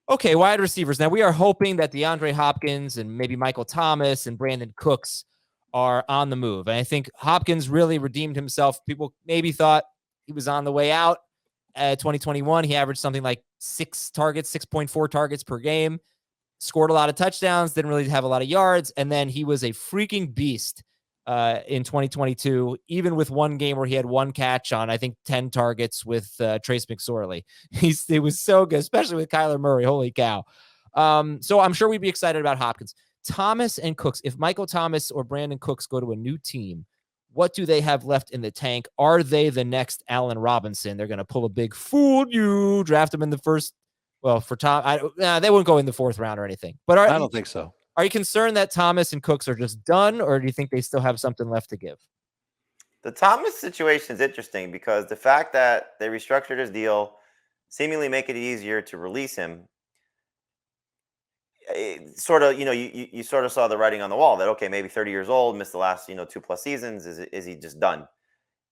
Okay, wide receivers. Now, we are hoping that DeAndre Hopkins and maybe Michael Thomas and Brandon Cooks are on the move. And I think Hopkins really redeemed himself. People maybe thought he was on the way out. 2021, he averaged something like 6.4 targets per game, scored a lot of touchdowns, didn't really have a lot of yards. And then he was a freaking beast in 2022, even with one game where he had one catch on, I think, 10 targets with Trace McSorley. It was so good, especially with Kyler Murray. Holy cow. So I'm sure we'd be excited about Hopkins. Thomas and Cooks, if Michael Thomas or Brandon Cooks go to a new team, what do they have left in the tank? Are they the next Allen Robinson? They're going to pull a big fool you, draft him in the first. Well, for Tom, they wouldn't go in the fourth round or anything. But I don't think so. Are you concerned that Thomas and Cooks are just done, or do you think they still have something left to give? The Thomas situation is interesting because the fact that they restructured his deal, seemingly make it easier to release him, sort of, you sort of saw the writing on the wall that, okay, maybe 30 years old, missed the last, 2+ seasons. Is he just done?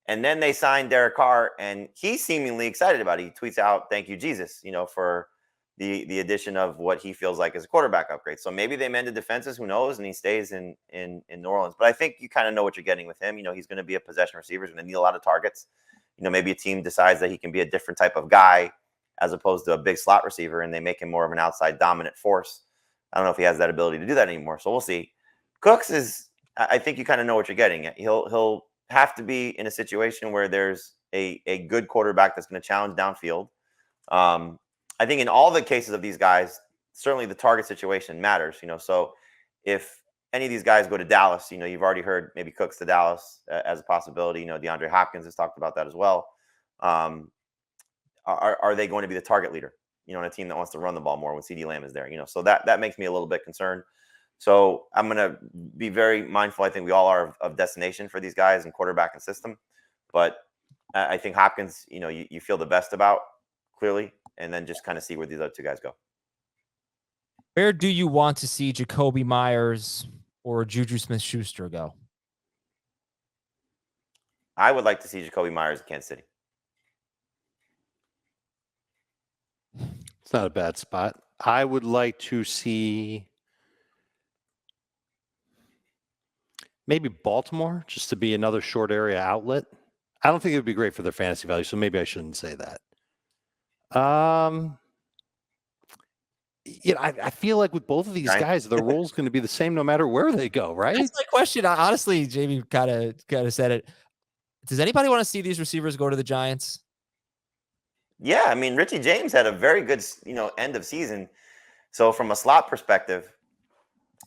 And then they signed Derek Carr, and he's seemingly excited about it. He tweets out, "Thank you, Jesus," for the addition of what he feels like is a quarterback upgrade. So maybe they mended defenses, who knows, and he stays in New Orleans. But I think you kind of know what you're getting with him. He's going to be a possession receiver. He's going to need a lot of targets. Maybe a team decides that he can be a different type of guy as opposed to a big slot receiver, and they make him more of an outside dominant force. I don't know if he has that ability to do that anymore. So we'll see. Cooks is, I think you kind of know what you're getting. He'll have to be in a situation where there's a good quarterback that's going to challenge downfield. I think in all the cases of these guys, certainly the target situation matters. So if any of these guys go to Dallas, you've already heard maybe Cooks to Dallas as a possibility. DeAndre Hopkins has talked about that as well. Are they going to be the target leader? In a team that wants to run the ball more when CeeDee Lamb is there. So that makes me a little bit concerned. So I'm going to be very mindful. I think we all are of destination for these guys and quarterback and system. But I think Hopkins, you feel the best about clearly, and then just kind of see where these other two guys go. Where do you want to see Jacoby Myers or Juju Smith-Schuster go? I would like to see Jacoby Myers in Kansas City. It's not a bad spot. I would like to see maybe Baltimore, just to be another short area outlet. I don't think it would be great for their fantasy value, so maybe I shouldn't say that. I feel like with both of these guys, their role's going to be the same no matter where they go, right? That's my question. Honestly, Jamie kind of said it. Does anybody want to see these receivers go to the Giants? Yeah, I mean, Richie James had a very good, end of season. So from a slot perspective,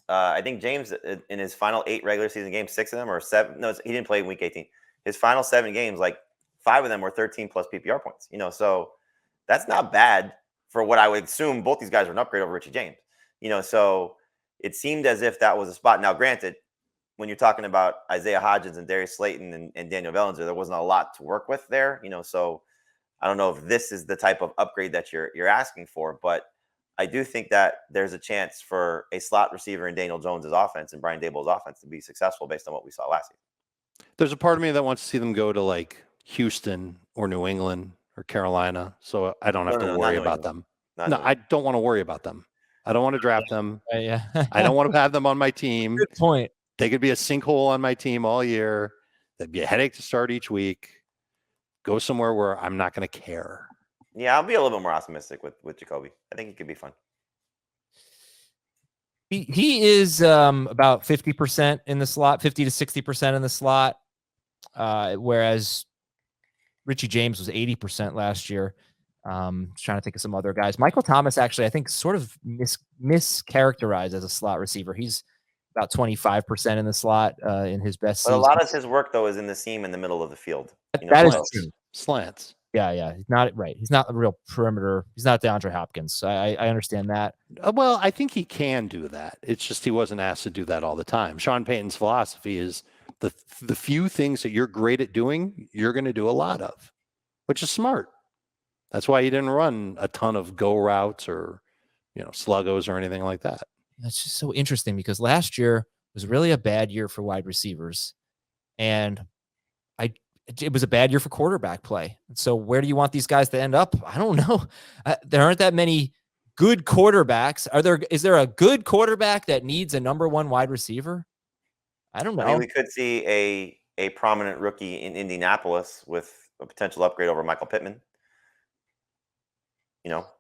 I think James in his final 8 regular season games, 6 of them or 7. No, he didn't play in week 18. His final 7 games, like 5 of them were 13+ PPR points. So that's not bad for what I would assume both these guys were an upgrade over Richie James. So it seemed as if that was a spot. Now, granted, when you're talking about Isaiah Hodgins and Darius Slayton and Daniel Bellinger, there wasn't a lot to work with there. So I don't know if this is the type of upgrade that you're asking for, but I do think that there's a chance for a slot receiver in Daniel Jones's offense and Brian Daboll's offense to be successful based on what we saw last season. There's a part of me that wants to see them go to like Houston or New England or Carolina, so I don't have to worry about them. I don't want to worry about them. I don't want to draft them. Yeah. I don't want to have them on my team. Good point. They could be a sinkhole on my team all year. That'd be a headache to start each week. Go somewhere where I'm not going to care. Yeah, I'll be a little bit more optimistic with Jacoby. I think he could be fun. He is about 50% in the slot, 50 to 60% in the slot, whereas Richie James was 80% last year. Trying to think of some other guys. Michael Thomas, actually, I think sort of mischaracterized as a slot receiver. He's about 25% in the slot in his best season. But a lot of his work, though, is in the seam in the middle of the field. That is true. Slants. Yeah. He's not right. He's not a real perimeter. He's not DeAndre Hopkins. I understand that. Well, I think he can do that. It's just he wasn't asked to do that all the time. Sean Payton's philosophy is the few things that you're great at doing, you're going to do a lot of, which is smart. That's why he didn't run a ton of go routes or, sluggos or anything like that. That's just so interesting because last year was really a bad year for wide receivers, and it was a bad year for quarterback play. So where do you want these guys to end up? I don't know. There aren't that many good quarterbacks. Is there a good quarterback that needs a number one wide receiver? I don't know. I mean, we could see a prominent rookie in Indianapolis with a potential upgrade over Michael Pittman.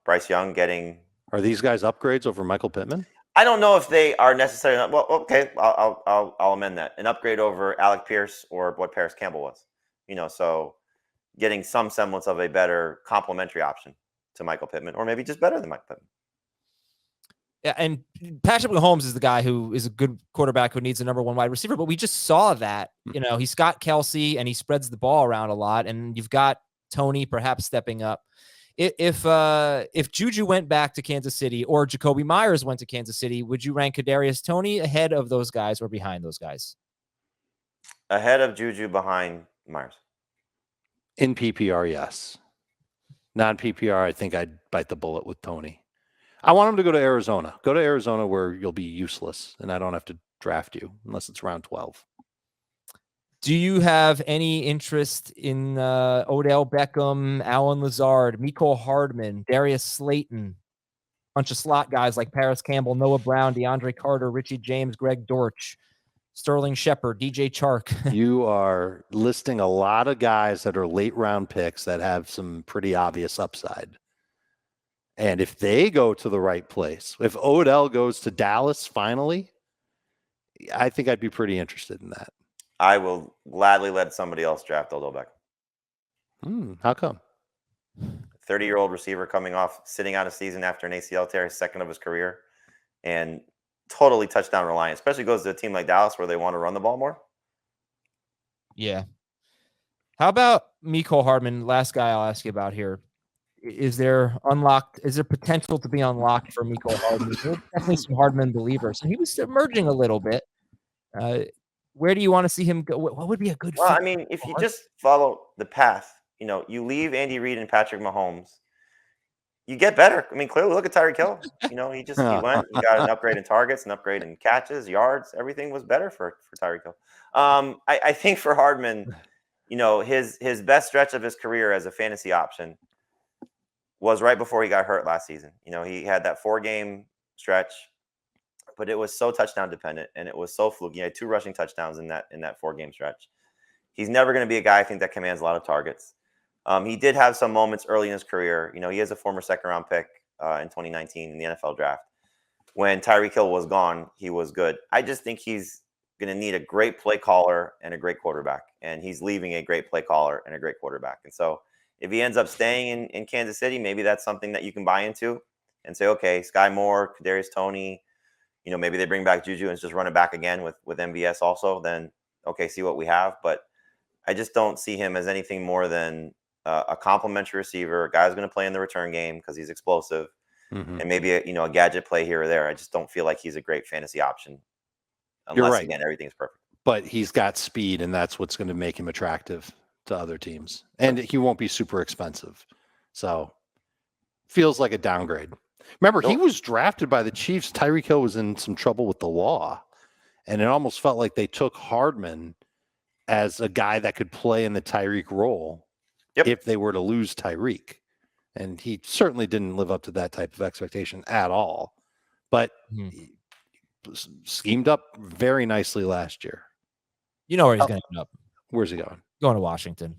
Bryce Young getting. Are these guys upgrades over Michael Pittman? I don't know if they are necessarily. Well, okay, I'll amend that. An upgrade over Alec Pierce or what Paris Campbell was. So getting some semblance of a better complementary option to Michael Pittman, or maybe just better than Michael Pittman. Yeah, and Patrick Mahomes is the guy who is a good quarterback who needs a number one wide receiver. But we just saw that. He's got Kelsey and he spreads the ball around a lot, and you've got Tony perhaps stepping up. If Juju went back to Kansas City or Jacoby Myers went to Kansas City, would you rank Kadarius Toney ahead of those guys or behind those guys? Ahead of Juju, behind Myers. In PPR, yes. Non-PPR, I think I'd bite the bullet with Toney. I want him to go to Arizona. Go to Arizona where you'll be useless, and I don't have to draft you unless it's round 12. Do you have any interest in Odell Beckham, Alan Lazard, Mecole Hardman, Darius Slayton, bunch of slot guys like Paris Campbell, Noah Brown, DeAndre Carter, Richie James, Greg Dortch, Sterling Shepard, DJ Chark? You are listing a lot of guys that are late round picks that have some pretty obvious upside. And if they go to the right place, if Odell goes to Dallas finally, I think I'd be pretty interested in that. I will gladly let somebody else draft Odell Beckham. How come? 30-year-old receiver coming off sitting out a season after an ACL tear, second of his career, and totally touchdown reliant, especially goes to a team like Dallas where they want to run the ball more. Yeah. How about Mecole Hardman? Last guy I'll ask you about here. Is there potential to be unlocked for Mecole Hardman? There's definitely some Hardman believers. And he was emerging a little bit. Where do you want to see him go? What would be a good fit? Well, I mean, if you just follow the path, you leave Andy Reid and Patrick Mahomes, you get better. I mean, clearly, look at Tyreek Hill. He went and got an upgrade in targets, an upgrade in catches, yards. Everything was better for Tyreek Hill. I think for Hardman, his best stretch of his career as a fantasy option was right before he got hurt last season. He had that 4-game stretch, but it was so touchdown dependent and it was so fluky. He had 2 rushing touchdowns in that 4-game stretch. He's never going to be a guy, I think, that commands a lot of targets. He did have some moments early in his career. He is a former second-round pick in 2019 in the NFL draft. When Tyreek Hill was gone, he was good. I just think he's going to need a great play caller and a great quarterback, and he's leaving a great play caller and a great quarterback. And so if he ends up staying in Kansas City, maybe that's something that you can buy into and say, okay, Sky Moore, Kadarius Toney, maybe they bring back Juju and just run it back again with MVS also, then okay, see what we have. But I just don't see him as anything more than a complimentary receiver, a guy who's going to play in the return game because he's explosive, and maybe a gadget play here or there. I just don't feel like he's a great fantasy option unless, again, everything's perfect. But he's got speed, and that's what's going to make him attractive to other teams. And he won't be super expensive. So feels like a downgrade. Remember, he was drafted by the Chiefs. Tyreek Hill was in some trouble with the law, and it almost felt like they took Hardman as a guy that could play in the Tyreek role if they were to lose Tyreek. And he certainly didn't live up to that type of expectation at all. But he schemed up very nicely last year. You know where he's going to end up. Where's he going? Going to Washington.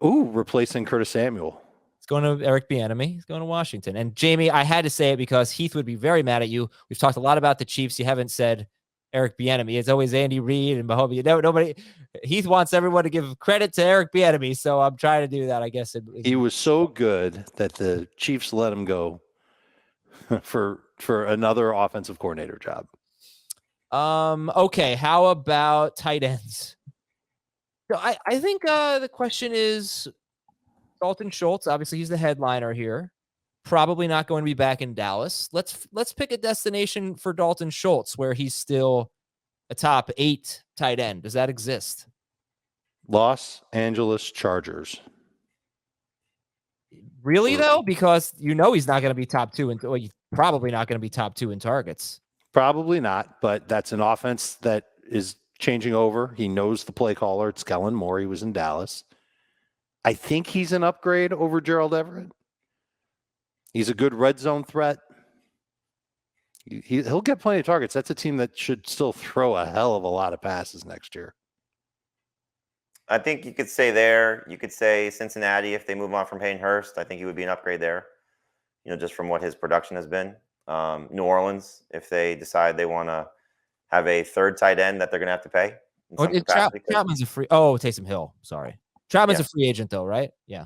Ooh, replacing Curtis Samuel. Going to Eric Bieniemy. He's going to Washington. And Jamie, I had to say it because Heath would be very mad at you. We've talked a lot about the Chiefs. You haven't said Eric Bieniemy. It's always Andy Reid and Mahomes. Nobody. Heath wants everyone to give credit to Eric Bieniemy, so I'm trying to do that. I guess he was so good that the Chiefs let him go for another offensive coordinator job. Okay. How about tight ends? So I think the question is Dalton Schultz. Obviously, he's the headliner here. Probably not going to be back in Dallas. Let's pick a destination for Dalton Schultz where he's still a top 8 tight end. Does that exist? Los Angeles Chargers. Really though? Because he's not going to be top 2 and he's probably not going to be top 2 in targets. Probably not, but that's an offense that is changing over. He knows the play caller. It's Kellen Moore. He was in Dallas. I think he's an upgrade over Gerald Everett. He's a good red zone threat. He'll get plenty of targets. That's a team that should still throw a hell of a lot of passes next year. I think you could say there. You could say Cincinnati if they move on from Hayden Hurst. I think he would be an upgrade there. Just from what his production has been. New Orleans, if they decide they want to have a third tight end that they're going to have to pay. Chapman's a free. Oh, Taysom Hill. Sorry, Chapman's a free agent though, right? Yeah.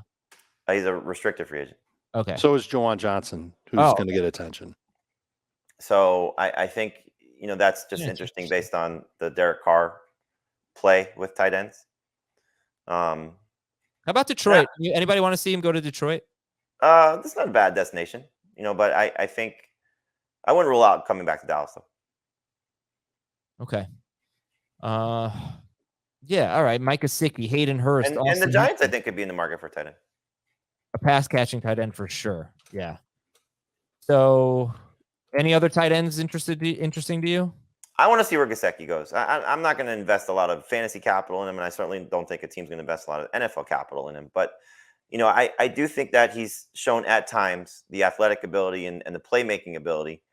He's a restricted free agent. Okay. So is Juwan Johnson, who's going to get attention. So I think that's just interesting based on the Derek Carr play with tight ends. How about Detroit? Anybody want to see him go to Detroit? That's not a bad destination, but I think I wouldn't rule out coming back to Dallas though. Okay. Yeah, all right. Mike Gesicki, Hayden Hurst. And the Giants, I think, could be in the market for tight end. A pass catching tight end for sure. Yeah. So any other tight ends interesting to you? I want to see where Gesicki goes. I'm not going to invest a lot of fantasy capital in him, and I certainly don't think a team's going to invest a lot of NFL capital in him. But, I do think that he's shown at times the athletic ability and the playmaking ability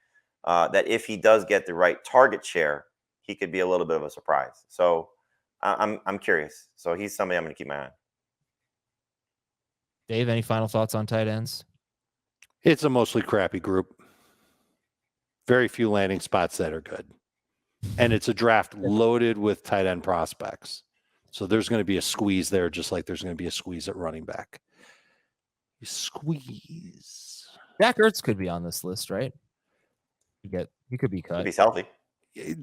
that if he does get the right target share, he could be a little bit of a surprise. So I'm curious. So he's somebody I'm going to keep my eye on. Dave, any final thoughts on tight ends? It's a mostly crappy group. Very few landing spots that are good. And it's a draft loaded with tight end prospects. So there's going to be a squeeze there, just like there's going to be a squeeze at running back. You squeeze. Zach Ertz could be on this list, right? He could be cut. If he's healthy.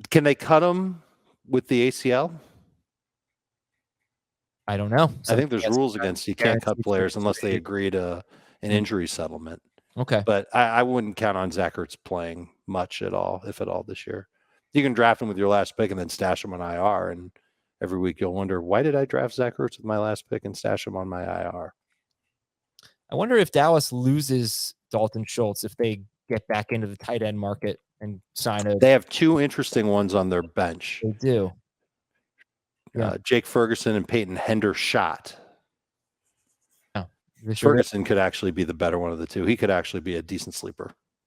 Can they cut him with the ACL? I don't know. I think there's rules against you can't cut players unless they agree to an injury settlement. Okay. But I wouldn't count on Zach Ertz playing much at all, if at all, this year. You can draft him with your last pick and then stash him on IR. And every week you'll wonder, why did I draft Zach Ertz with my last pick and stash him on my IR? I wonder if Dallas loses Dalton Schultz, if they get back into the tight end market and sign a... They have two interesting ones on their bench. They do. Jake Ferguson and Peyton Hendershot. Oh, Ferguson could actually be the better one of the two. He could actually be a decent sleeper.